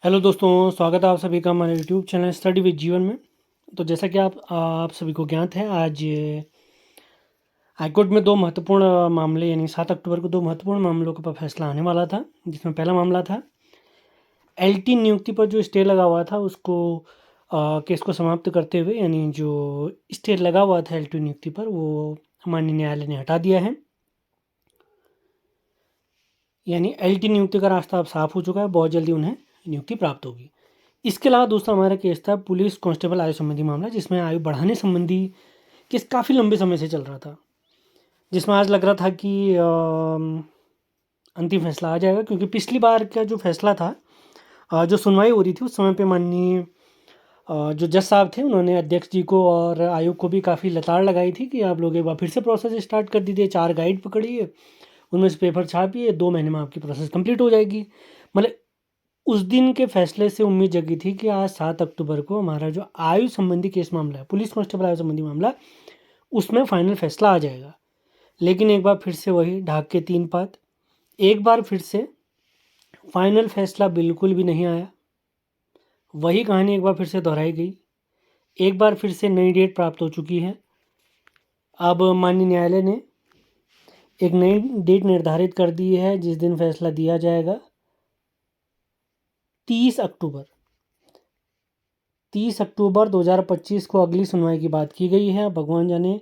Hello दोस्तों, स्वागत है आप सभी का हमारे यूट्यूब चैनल स्टडी विद जीवन में। तो जैसा कि आप सभी को ज्ञात है, आज हाईकोर्ट में दो महत्वपूर्ण मामले यानी 7 अक्टूबर को दो महत्वपूर्ण मामलों का फैसला आने वाला था। जिसमें पहला मामला था एलटी नियुक्ति पर जो स्टे लगा हुआ था उसको केस को समाप्त करते हुए, यानी जो स्टे लगा हुआ था एलटी नियुक्ति पर वो माननीय न्यायालय ने हटा दिया है। यानी एलटी नियुक्ति का रास्ता अब साफ हो चुका है, बहुत जल्दी उन्हें नियुक्ति प्राप्त होगी। इसके अलावा दूसरा हमारा केस था पुलिस कांस्टेबल आयु संबंधी मामला, जिसमें आयु बढ़ाने संबंधी केस काफ़ी लंबे समय से चल रहा था, जिसमें आज लग रहा था कि अंतिम फैसला आ जाएगा। क्योंकि पिछली बार का जो फैसला था, जो सुनवाई हो रही थी उस समय पे माननीय जो जज साहब थे उन्होंने अध्यक्ष जी को और आयोग को भी काफ़ी लताड़ लगाई थी कि आप लोग एक बार फिर से प्रोसेस स्टार्ट कर दीजिए, 4 गाइड पकड़िए, उनमें से पेपर छापिए, 2 महीने में आपकी प्रोसेस कंप्लीट हो जाएगी। मतलब उस दिन के फैसले से उम्मीद जगी थी कि आज 7 अक्टूबर को हमारा जो आयु संबंधी केस मामला है, पुलिस कांस्टेबल आयु संबंधी मामला, उसमें फाइनल फैसला आ जाएगा। लेकिन एक बार फिर से वही ढाक के 3 पात, एक बार फिर से फाइनल फैसला बिल्कुल भी नहीं आया। वही कहानी एक बार फिर से दोहराई गई। एक बार फिर से नई डेट प्राप्त हो चुकी है। अब माननीय न्यायालय ने एक नई डेट निर्धारित कर दी है जिस दिन फैसला दिया जाएगा, 30 अक्टूबर 2025 को अगली सुनवाई की बात की गई है। भगवान जाने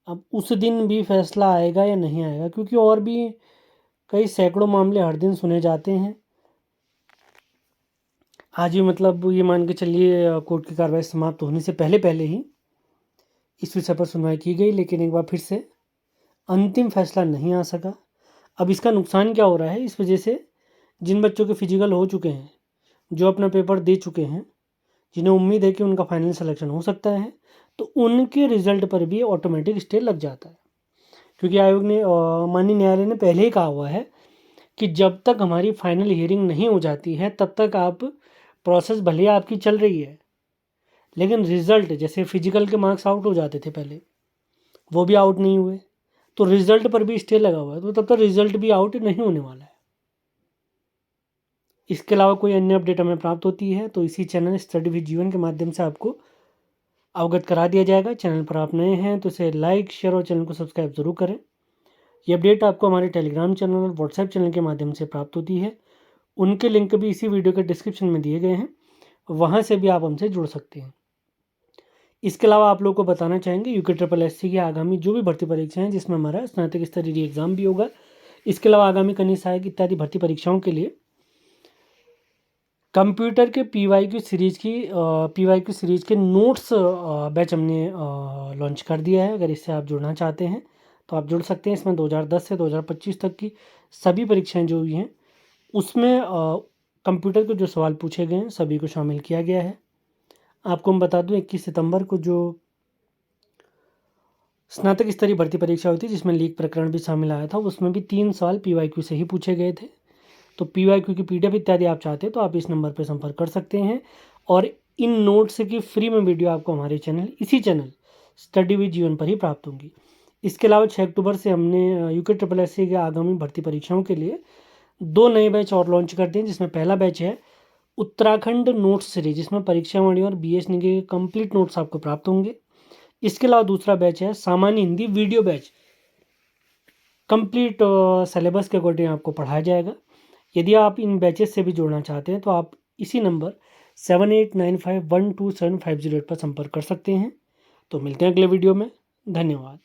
अब उस दिन भी फैसला आएगा या नहीं आएगा, क्योंकि और भी कई सैकड़ों मामले हर दिन सुने जाते हैं। आज भी मतलब ये मान के चलिए कोर्ट की कार्रवाई समाप्त होने से पहले पहले ही इस विषय पर सुनवाई की गई, लेकिन एक बार फिर से अंतिम फैसला नहीं आ सका। अब इसका नुकसान क्या हो रहा है, इस वजह से जिन बच्चों के फिजिकल हो चुके हैं, जो अपना पेपर दे चुके हैं, जिन्हें उम्मीद है कि उनका फाइनल सिलेक्शन हो सकता है, तो उनके रिजल्ट पर भी ऑटोमेटिक स्टे लग जाता है। क्योंकि आयोग ने माननीय न्यायालय ने पहले ही कहा हुआ है कि जब तक हमारी फाइनल हियरिंग नहीं हो जाती है तब तक आप प्रोसेस भले ही आपकी चल रही है, लेकिन रिजल्ट जैसे फिजिकल के मार्क्स आउट हो जाते थे पहले, वो भी आउट नहीं हुए, तो रिजल्ट पर भी स्टे लगा हुआ है, तो तब तक रिजल्ट भी आउट नहीं होने वाला है। इसके अलावा कोई अन्य अपडेट हमें प्राप्त होती है तो इसी चैनल स्टडी विद जीवन के माध्यम से आपको अवगत करा दिया जाएगा। चैनल पर आप नए हैं तो इसे लाइक, शेयर और चैनल को सब्सक्राइब जरूर करें। ये अपडेट आपको हमारे टेलीग्राम चैनल और व्हाट्सएप चैनल के माध्यम से प्राप्त होती है। उनके लिंक भी इसी वीडियो के डिस्क्रिप्शन में दिए गए हैं, वहाँ से भी आप हमसे जुड़ सकते हैं। इसके अलावा आप लोगों को बताना चाहेंगे UKSSC की आगामी जो भी भर्ती परीक्षाएं हैं, जिसमें हमारा स्नातक स्तरीय एग्जाम भी होगा। इसके अलावा आगामी कन्या सहायक इत्यादि भर्ती परीक्षाओं के लिए कंप्यूटर के PYQ सीरीज के नोट्स बैच हमने लॉन्च कर दिया है। अगर इससे आप जुड़ना चाहते हैं तो आप जुड़ सकते हैं। इसमें 2010 से 2025 तक की सभी परीक्षाएं जो हुई हैं उसमें कंप्यूटर के जो सवाल पूछे गए हैं सभी को शामिल किया गया है। आपको हम बता दूं 21 सितंबर को जो स्नातक स्तरीय भर्ती परीक्षा हुई थी, जिसमें लीक प्रकरण भी शामिल आया था, उसमें भी 3 सवाल PYQ से ही पूछे गए थे। तो PYQ की PDF इत्यादि आप चाहते हैं तो आप इस नंबर पर संपर्क कर सकते हैं। और इन नोट्स की फ्री में वीडियो आपको हमारे इसी चैनल स्टडी विद जीवन पर ही प्राप्त होंगी। इसके अलावा 6 अक्टूबर से हमने UKSSC के आगामी भर्ती परीक्षाओं के लिए 2 नए बैच और लॉन्च कर दिए, जिसमें पहला बैच है उत्तराखंड नोट्स सीरीज, जिसमें परीक्षा वाणी और BSNG के कंप्लीट नोट्स आपको प्राप्त होंगे। इसके अलावा दूसरा बैच है सामान्य Hindi video batch, complete syllabus के अकॉर्डिंग आपको पढ़ाया जाएगा। यदि आप इन बैचेस से भी जुड़ना चाहते हैं तो आप इसी नंबर 7895127508 पर संपर्क कर सकते हैं। तो मिलते हैं अगले वीडियो में। धन्यवाद।